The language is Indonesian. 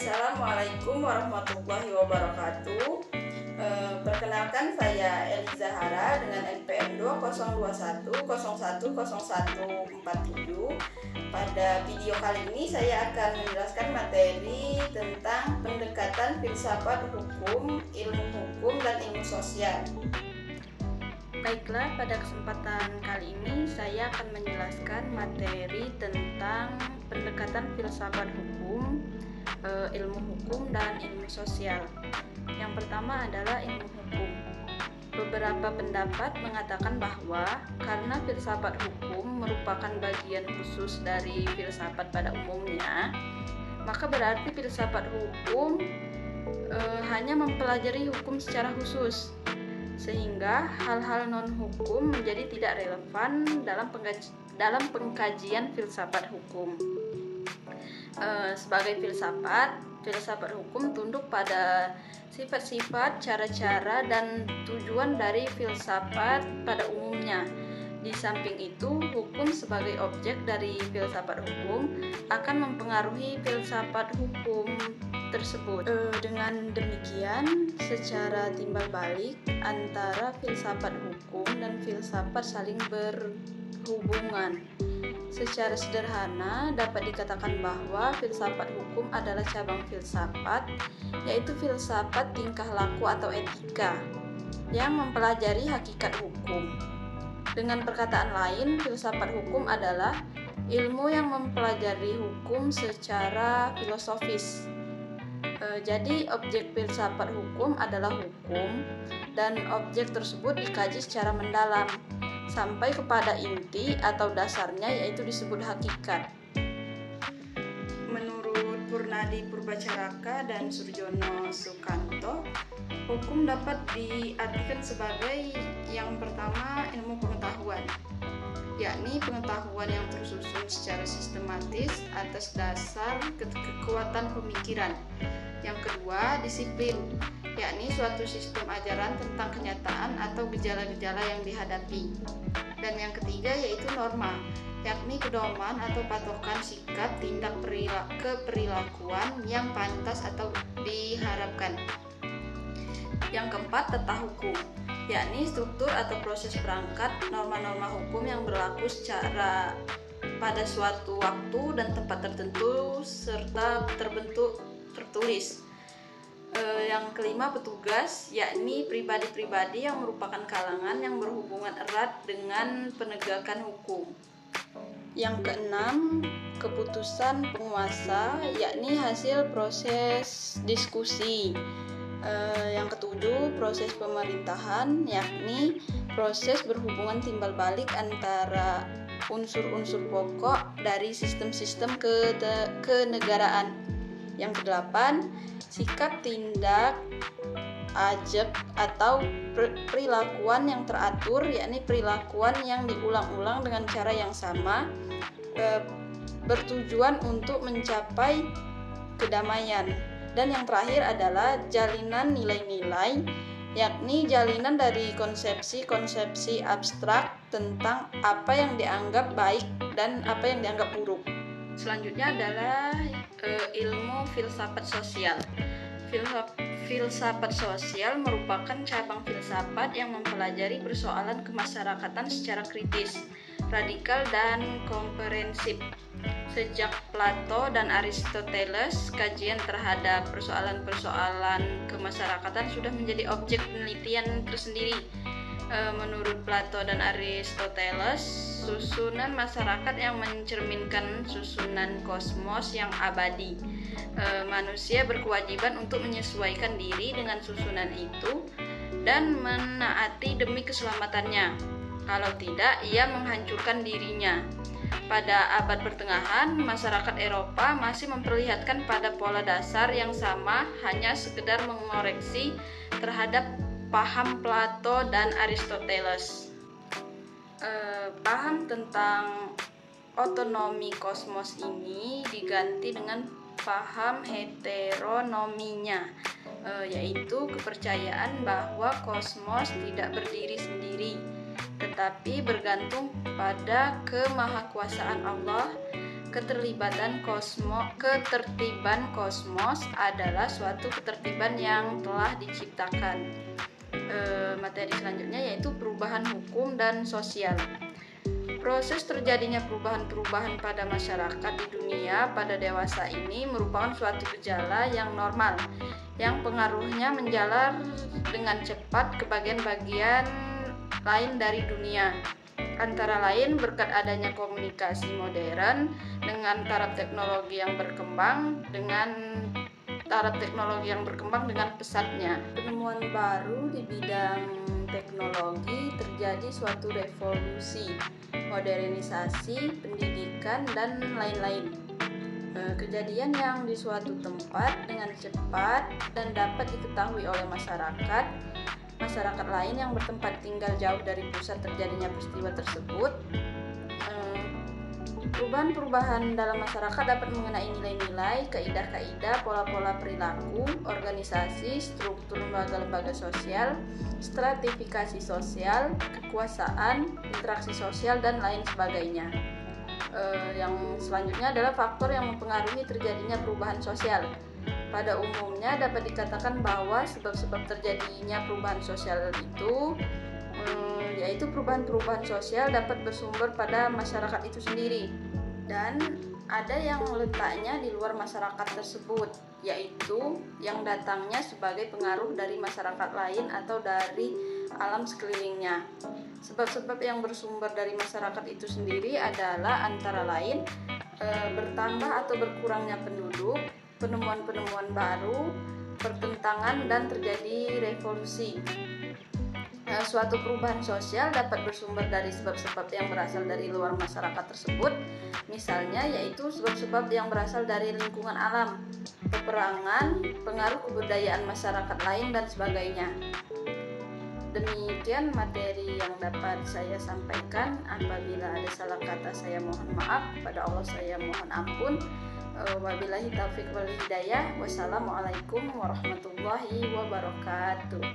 Assalamualaikum warahmatullahi wabarakatuh. Perkenalkan, saya Eli Zahara dengan NPM 2021010147. Pada video kali ini saya akan menjelaskan materi tentang pendekatan filsafat hukum, ilmu hukum, dan ilmu sosial. Baiklah, pada kesempatan kali ini saya akan menjelaskan materi tentang pendekatan filsafat hukum, ilmu hukum, dan ilmu sosial. Yang pertama adalah ilmu hukum. Beberapa pendapat mengatakan bahwa karena filsafat hukum merupakan bagian khusus dari filsafat pada umumnya, maka berarti filsafat hukum hanya mempelajari hukum secara khusus, sehingga hal-hal non-hukum menjadi tidak relevan dalam pengkajian filsafat hukum. Sebagai filsafat hukum tunduk pada sifat-sifat, cara-cara, dan tujuan dari filsafat pada umumnya. Di samping itu, hukum sebagai objek dari filsafat hukum akan mempengaruhi filsafat hukum tersebut. Dengan demikian, secara timbal balik antara filsafat hukum dan filsafat saling berhubungan. Secara sederhana dapat dikatakan bahwa filsafat hukum adalah cabang filsafat, yaitu filsafat tingkah laku atau etika, yang mempelajari hakikat hukum. Dengan perkataan lain, filsafat hukum adalah ilmu yang mempelajari hukum secara filosofis. Jadi objek filsafat hukum adalah hukum, dan objek tersebut dikaji secara mendalam sampai kepada inti atau dasarnya, yaitu disebut hakikat. Menurut Purnadi Purbacaraka dan Surjono Sukanto, hukum dapat diartikan sebagai yang pertama ilmu pengetahuan, yakni pengetahuan yang tersusun secara sistematis atas dasar kekuatan pemikiran. Yang kedua, disiplin, yakni suatu sistem ajaran tentang kenyataan atau gejala-gejala yang dihadapi. Dan yang ketiga yaitu norma, yakni pedoman atau patokan sikap, tindak, keperilakuan yang pantas atau diharapkan. Yang keempat, tata hukum, yakni struktur atau proses perangkat norma-norma hukum yang berlaku secara pada suatu waktu dan tempat tertentu serta tertulis. Yang kelima, petugas, yakni pribadi-pribadi yang merupakan kalangan yang berhubungan erat dengan penegakan hukum. Yang keenam, keputusan penguasa, yakni hasil proses diskusi. Yang ketujuh, proses pemerintahan, yakni proses berhubungan timbal balik antara unsur-unsur pokok dari sistem-sistem kenegaraan. Yang kedelapan, sikap, tindak, ajak atau perilakuan yang teratur, yakni perilakuan yang diulang-ulang dengan cara yang sama, bertujuan untuk mencapai kedamaian. Dan yang terakhir adalah jalinan nilai-nilai, yakni jalinan dari konsepsi-konsepsi abstrak tentang apa yang dianggap baik dan apa yang dianggap buruk. Selanjutnya adalah ilmu filsafat sosial. Filsafat sosial merupakan cabang filsafat yang mempelajari persoalan kemasyarakatan secara kritis, radikal, dan komprehensif. Sejak Plato dan Aristoteles, kajian terhadap persoalan-persoalan kemasyarakatan sudah menjadi objek penelitian tersendiri. Menurut Plato dan Aristoteles, susunan masyarakat yang mencerminkan susunan kosmos yang abadi. Manusia berkewajiban untuk menyesuaikan diri dengan susunan itu dan menaati demi keselamatannya. Kalau tidak, ia menghancurkan dirinya. Pada abad pertengahan, masyarakat Eropa masih memperlihatkan pada pola dasar yang sama, hanya sekedar mengoreksi terhadap paham Plato dan Aristoteles. Paham tentang otonomi kosmos ini diganti dengan paham heteronominya, yaitu kepercayaan bahwa kosmos tidak berdiri sendiri, tetapi bergantung pada kemahakuasaan Allah Ketertiban kosmos adalah suatu ketertiban yang telah diciptakan. Materi selanjutnya yaitu perubahan hukum dan sosial. Proses terjadinya perubahan-perubahan pada masyarakat di dunia pada dewasa ini merupakan suatu gejala yang normal, yang pengaruhnya menjalar dengan cepat ke bagian-bagian lain dari dunia. Antara lain berkat adanya komunikasi modern dengan taraf teknologi yang berkembang dengan pesatnya. Penemuan baru di bidang teknologi terjadi suatu revolusi, modernisasi, pendidikan, dan lain-lain. Kejadian yang di suatu tempat dengan cepat dan dapat diketahui oleh masyarakat lain yang bertempat tinggal jauh dari pusat terjadinya peristiwa tersebut. Perubahan-perubahan dalam masyarakat dapat mengenai nilai-nilai, kaidah-kaidah, pola-pola perilaku, organisasi, struktur lembaga-lembaga sosial, stratifikasi sosial, kekuasaan, interaksi sosial, dan lain sebagainya. Yang selanjutnya adalah faktor yang mempengaruhi terjadinya perubahan sosial. Pada umumnya dapat dikatakan bahwa sebab-sebab terjadinya perubahan sosial itu yaitu perubahan-perubahan sosial dapat bersumber pada masyarakat itu sendiri, dan ada yang letaknya di luar masyarakat tersebut, yaitu yang datangnya sebagai pengaruh dari masyarakat lain atau dari alam sekelilingnya. Sebab-sebab yang bersumber dari masyarakat itu sendiri adalah antara lain bertambah atau berkurangnya penduduk, penemuan-penemuan baru, pertentangan, dan terjadi revolusi. Suatu perubahan sosial dapat bersumber dari sebab-sebab yang berasal dari luar masyarakat tersebut, misalnya yaitu sebab-sebab yang berasal dari lingkungan alam, peperangan, pengaruh kebudayaan masyarakat lain, dan sebagainya. Demikian materi yang dapat saya sampaikan. Apabila ada salah kata saya mohon maaf, pada Allah saya mohon ampun. Wabillahi taufiq wal hidayah. Wassalamualaikum warahmatullahi wabarakatuh.